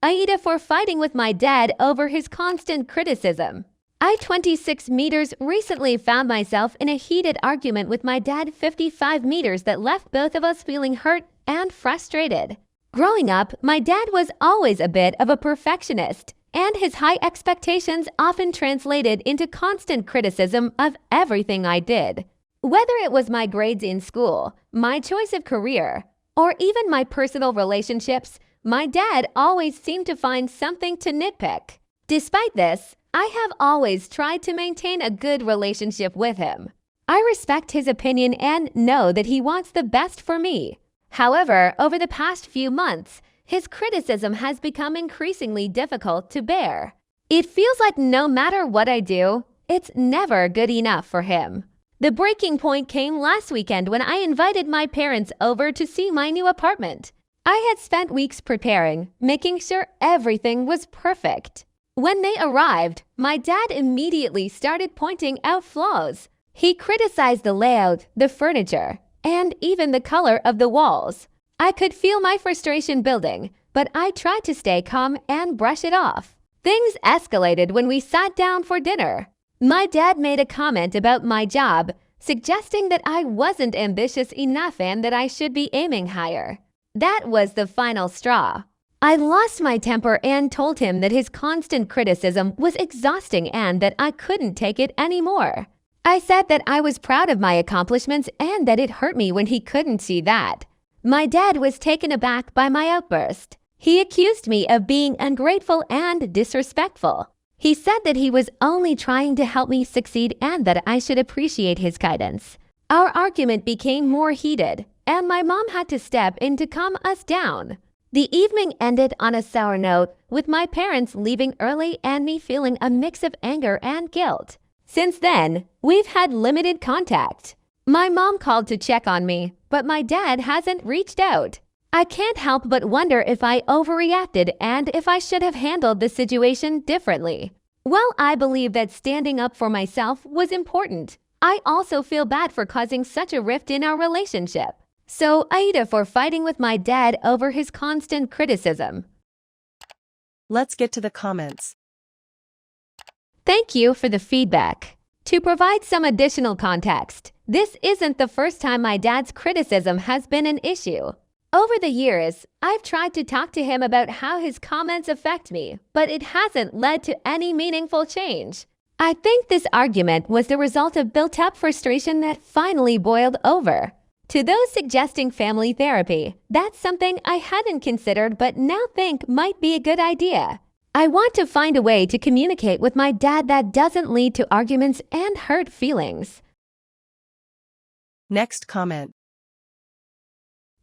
AITA for fighting with my dad over his constant criticism. I, 26 meters, recently found myself in a heated argument with my dad, 55 meters, that left both of us feeling hurt and frustrated. Growing up, my dad was always a bit of a perfectionist, and his high expectations often translated into constant criticism of everything I did. Whether it was my grades in school, my choice of career, or even my personal relationships, my dad always seemed to find something to nitpick. Despite this, I have always tried to maintain a good relationship with him. I respect his opinion and know that he wants the best for me. However, over the past few months, his criticism has become increasingly difficult to bear. It feels like no matter what I do, it's never good enough for him. The breaking point came last weekend when I invited my parents over to see my new apartment. I had spent weeks preparing, making sure everything was perfect. When they arrived, my dad immediately started pointing out flaws. He criticized the layout, the furniture, and even the color of the walls. I could feel my frustration building, but I tried to stay calm and brush it off. Things escalated when we sat down for dinner. My dad made a comment about my job, suggesting that I wasn't ambitious enough and that I should be aiming higher. That was the final straw. I lost my temper and told him that his constant criticism was exhausting and that I couldn't take it anymore. I said that I was proud of my accomplishments and that it hurt me when he couldn't see that. My dad was taken aback by my outburst. He accused me of being ungrateful and disrespectful. He said that he was only trying to help me succeed and that I should appreciate his guidance. Our argument became more heated, and my mom had to step in to calm us down. The evening ended on a sour note, with my parents leaving early and me feeling a mix of anger and guilt. Since then, we've had limited contact. My mom called to check on me, but my dad hasn't reached out. I can't help but wonder if I overreacted and if I should have handled the situation differently. While I believe that standing up for myself was important, I also feel bad for causing such a rift in our relationship. So, AITA for fighting with my dad over his constant criticism. Let's get to the comments. Thank you for the feedback. To provide some additional context, this isn't the first time my dad's criticism has been an issue. Over the years, I've tried to talk to him about how his comments affect me, but it hasn't led to any meaningful change. I think this argument was the result of built-up frustration that finally boiled over. To those suggesting family therapy, that's something I hadn't considered but now think might be a good idea. I want to find a way to communicate with my dad that doesn't lead to arguments and hurt feelings. Next comment.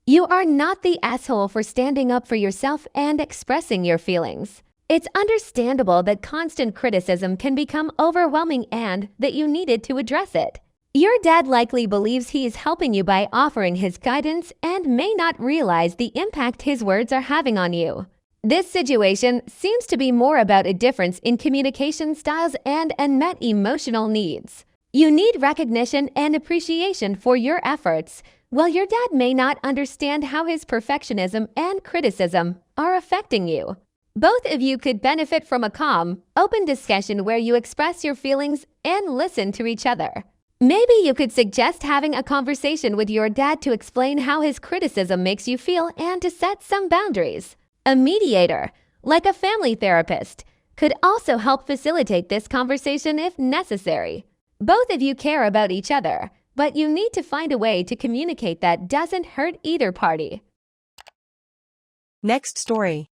You are not the asshole for standing up for yourself and expressing your feelings. It's understandable that constant criticism can become overwhelming and that you needed to address it. Your dad likely believes he is helping you by offering his guidance and may not realize the impact his words are having on you. This situation seems to be more about a difference in communication styles and unmet emotional needs. You need recognition and appreciation for your efforts, while your dad may not understand how his perfectionism and criticism are affecting you. Both of you could benefit from a calm, open discussion where you express your feelings and listen to each other. Maybe you could suggest having a conversation with your dad to explain how his criticism makes you feel and to set some boundaries. A mediator, like a family therapist, could also help facilitate this conversation if necessary. Both of you care about each other, but you need to find a way to communicate that doesn't hurt either party. Next story.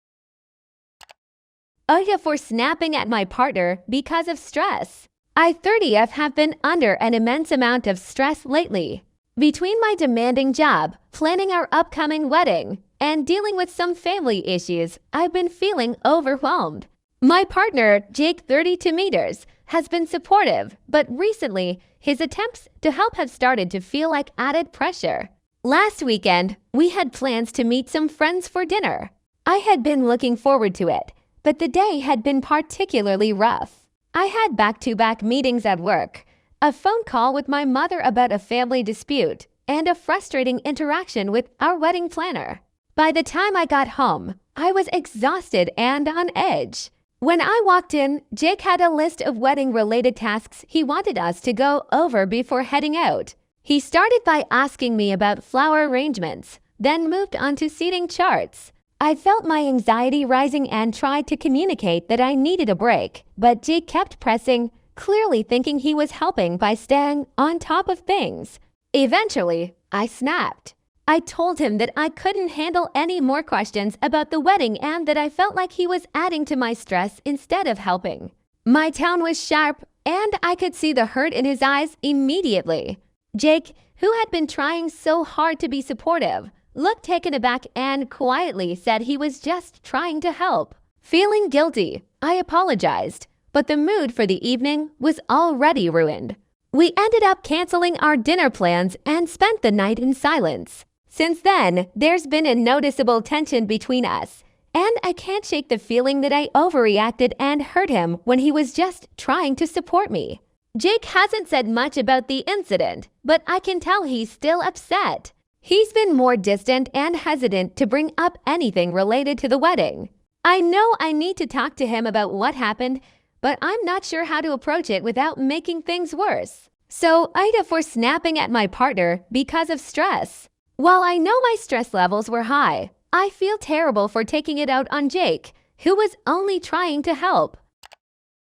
AITA for snapping at my partner because of stress. I, 30, have been under an immense amount of stress lately. Between my demanding job, planning our upcoming wedding, and dealing with some family issues, I've been feeling overwhelmed. My partner, Jake, 32 meters, has been supportive, but recently, his attempts to help have started to feel like added pressure. Last weekend, we had plans to meet some friends for dinner. I had been looking forward to it, but the day had been particularly rough. I had back-to-back meetings at work, a phone call with my mother about a family dispute, and a frustrating interaction with our wedding planner. By the time I got home, I was exhausted and on edge. When I walked in, Jake had a list of wedding-related tasks he wanted us to go over before heading out. He started by asking me about flower arrangements, then moved on to seating charts. I felt my anxiety rising and tried to communicate that I needed a break, but Jake kept pressing, clearly thinking he was helping by staying on top of things. Eventually, I snapped. I told him that I couldn't handle any more questions about the wedding and that I felt like he was adding to my stress instead of helping. My tone was sharp, and I could see the hurt in his eyes immediately. Jake, who had been trying so hard to be supportive, looked taken aback and quietly said he was just trying to help. Feeling guilty, I apologized, but the mood for the evening was already ruined. We ended up canceling our dinner plans and spent the night in silence. Since then, there's been a noticeable tension between us, and I can't shake the feeling that I overreacted and hurt him when he was just trying to support me. Jake hasn't said much about the incident, but I can tell he's still upset. He's been more distant and hesitant to bring up anything related to the wedding. I know I need to talk to him about what happened, but I'm not sure how to approach it without making things worse. So AITA for snapping at my partner because of stress. While I know my stress levels were high, I feel terrible for taking it out on Jake, who was only trying to help.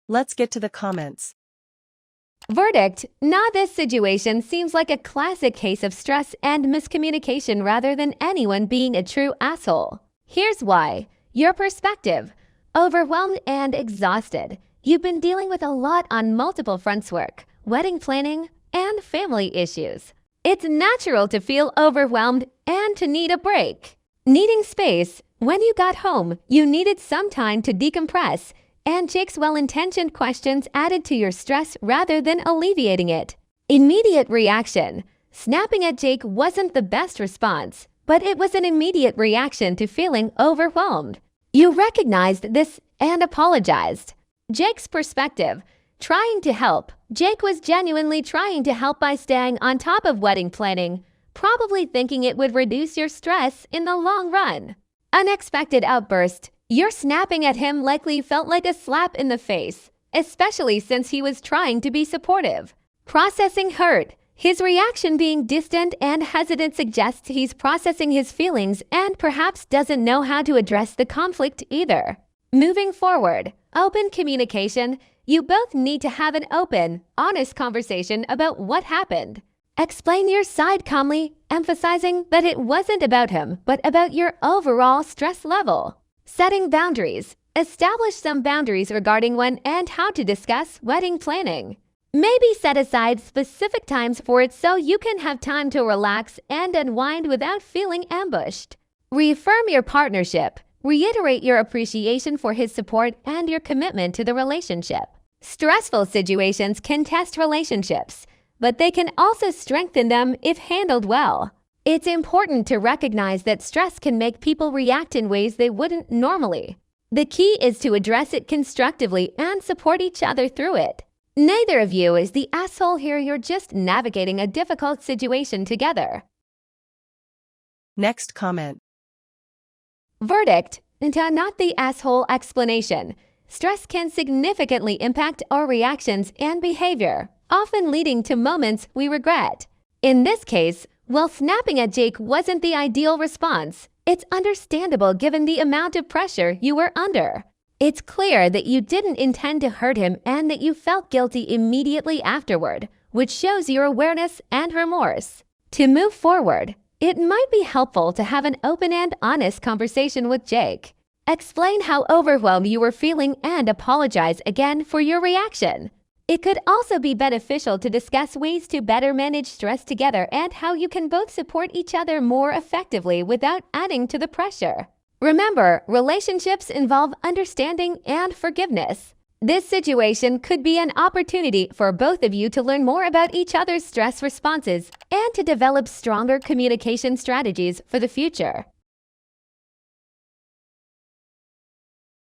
Let's get to the comments. Verdict: Nah, this situation seems like a classic case of stress and miscommunication rather than anyone being a true asshole. Here's why. Your perspective. Overwhelmed and exhausted. You've been dealing with a lot on multiple fronts: work, wedding planning, and family issues. It's natural to feel overwhelmed and to need a break. Needing space. When you got home, you needed some time to decompress, and Jake's well-intentioned questions added to your stress rather than alleviating it. Immediate reaction. Snapping at Jake wasn't the best response, but it was an immediate reaction to feeling overwhelmed. You recognized this and apologized. Jake's perspective. Trying to help. Jake was genuinely trying to help by staying on top of wedding planning, probably thinking it would reduce your stress in the long run. Unexpected outburst. Your snapping at him likely felt like a slap in the face, especially since he was trying to be supportive. Processing hurt. His reaction being distant and hesitant suggests he's processing his feelings and perhaps doesn't know how to address the conflict either. Moving forward. Open communication. You both need to have an open, honest conversation about what happened. Explain your side calmly, emphasizing that it wasn't about him, but about your overall stress level. Setting boundaries. Establish some boundaries regarding when and how to discuss wedding planning. Maybe set aside specific times for it so you can have time to relax and unwind without feeling ambushed. Reaffirm your partnership. Reiterate your appreciation for his support and your commitment to the relationship. Stressful situations can test relationships, but they can also strengthen them if handled well. It's important to recognize that stress can make people react in ways they wouldn't normally. The key is to address it constructively and support each other through it. Neither of you is the asshole here, you're just navigating a difficult situation together. Next comment. Verdict: Not the asshole explanation. Stress can significantly impact our reactions and behavior, often leading to moments we regret. In this case, while snapping at Jake wasn't the ideal response, it's understandable given the amount of pressure you were under. It's clear that you didn't intend to hurt him and that you felt guilty immediately afterward, which shows your awareness and remorse. To move forward, it might be helpful to have an open and honest conversation with Jake. Explain how overwhelmed you were feeling and apologize again for your reaction. It could also be beneficial to discuss ways to better manage stress together and how you can both support each other more effectively without adding to the pressure. Remember, relationships involve understanding and forgiveness. This situation could be an opportunity for both of you to learn more about each other's stress responses and to develop stronger communication strategies for the future.